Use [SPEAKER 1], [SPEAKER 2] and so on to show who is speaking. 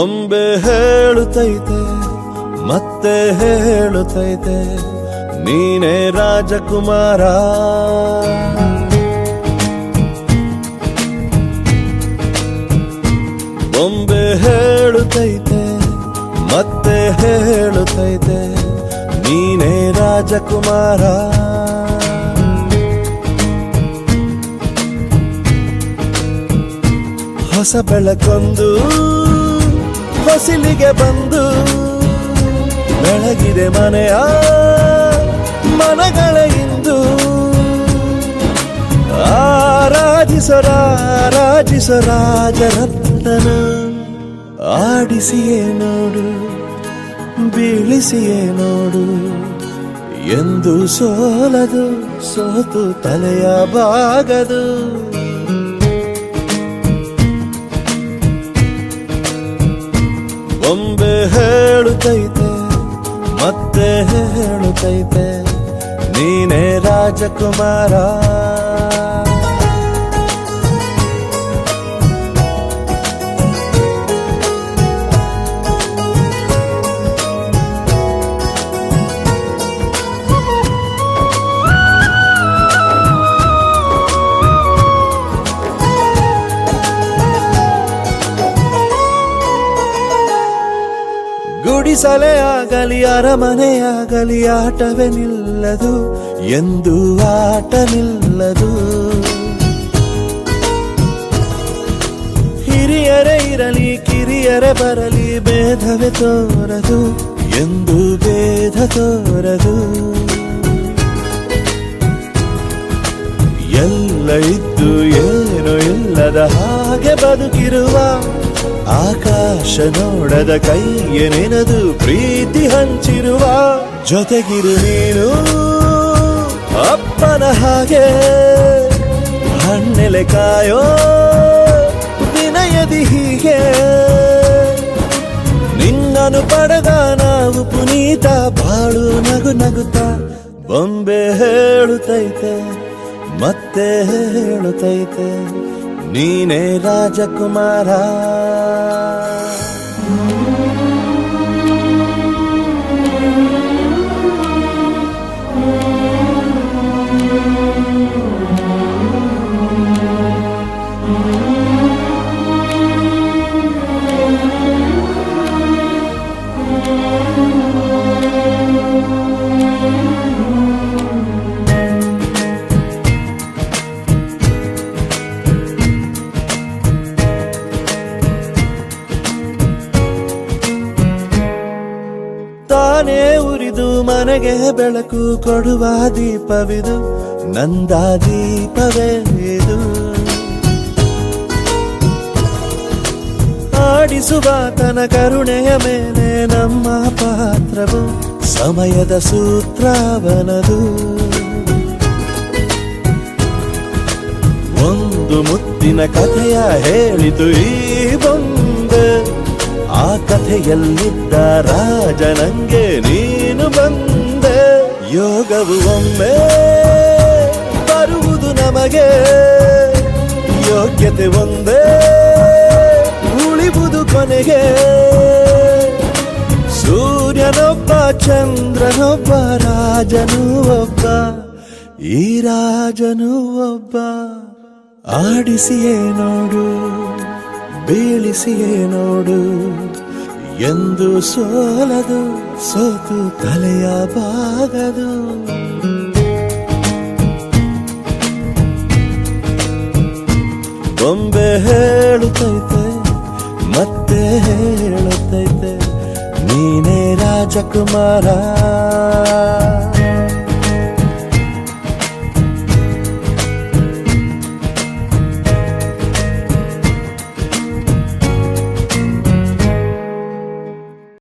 [SPEAKER 1] ಬೊಂಬೆ ಹೇಳುತ್ತೈತೆ ಮತ್ತೆ ಹೇಳುತ್ತೈತೆ ನೀನೇ ರಾಜಕುಮಾರ. ಬೊಂಬೆ ಹೇಳುತ್ತೈತೆ ಮತ್ತೆ ಹೇಳುತ್ತೈತೆ ನೀನೇ ರಾಜಕುಮಾರ. ಹೊಸ ಬೆಳಕೊಂದು ಹೊಸಿಲಿಗೆ ಬಂದು ಬೆಳಗಿದೆ ಮನೆಯ ಮನಗಳ ಇಂದು. ಆರಾಧಿಸೋ ರಾಜರತ್ನನ ಆಡಿಸಿಯೇ ನೋಡು ಬೀಳಿಸಿಯೇ ನೋಡು ಎಂದು ಸೋಲದು ಸೋತು ತಲೆಯ ಬಾಗದು. ಬೊಂಬೆ ಹೇಳುತ್ತೈತೆ ಮತ್ತೆ ಹೇಳುತ್ತೈತೆ ನೀನೇ ರಾಜಕುಮಾರ. ಗುಡಿಸಲೇ ಆಗಲಿ ಅರಮನೆಯಾಗಲಿ ಆಟವೇ ನಿಲ್ಲದು ಎಂದು ಆಟ ನಿಲ್ಲದು. ಹಿರಿಯರೇ ಇರಲಿ ಕಿರಿಯರೇ ಬರಲಿ ಭೇದವೇ ತೋರದು ಎಂದು ಭೇದ ತೋರದು. ಎಲ್ಲ ಇದ್ದು ಏನು ಇಲ್ಲದ ಹಾಗೆ ಬದುಕಿರುವ ಆಕಾಶ ನೋಡದ ಕೈಯೇ ನೆನೆದು ಪ್ರೀತಿ ಹಂಚಿರುವ ಜೊತೆಗಿರು ನೀನು ಅಪ್ಪನ ಹಾಗೆ ಹಣ್ಣೆಲೆ ಕಾಯೋ ವಿನಯದಿ ಹೀಗೆ. ನಿನ್ನನು ಪಡೆದ ನಾವು ಪುನೀತ ಬಾಳು ನಗು ನಗುತ್ತಾ. ಬೊಂಬೆ ಹೇಳುತ್ತೈತೆ ಮತ್ತೆ ಹೇಳುತ್ತೈತೆ ನೀನೇ ರಾಜಕುಮಾರ. ತಾನೇ ಉರಿದು ಮನೆಗೆ ಬೆಳಕು ಕೊಡುವ ದೀಪವಿದು ನಂದ ದೀಪವೇ ಇದು. ಆಡಿಸುವ ತನ ಕರುಣೆಯ ಮೇಲೆ ನಮ್ಮ ಪಾತ್ರವು ಸಮಯದ ಸೂತ್ರವನದು. ಒಂದು ಮುತ್ತಿನ ಕಥೆಯ ಹೇಳಿತು ಈ ಬೊಂಬೆ, ಆ ಕಥೆಯಲ್ಲಿದ್ದ ರಾಜ ನಂಗೆ ನೀನು ಬಂದೆ. ಯೋಗವು ಒಮ್ಮೆ ಬರುವುದು ನಮಗೆ, ಯೋಗ್ಯತೆ ಒಂದೇ ಉಳಿವುದು ಕೊನೆಗೆ. ಸೂರ್ಯನೊಬ್ಬ ಚಂದ್ರನೊಬ್ಬ ರಾಜನು ಒಬ್ಬ, ಈ ರಾಜನು ಒಬ್ಬ. ಆಡಿಸಿಯೇ ನೋಡು ಬೀಳಿಸಿಯೇ ನೋಡು ಎಂದು ಸೋಲದು ಸೋತು ತಲೆಯ ಬಾಗದು. ಬೊಂಬೆ ಹೇಳುತ್ತೈತೆ ಮತ್ತೆ ಹೇಳುತ್ತೈತೆ ನೀನೇ ರಾಜಕುಮಾರ.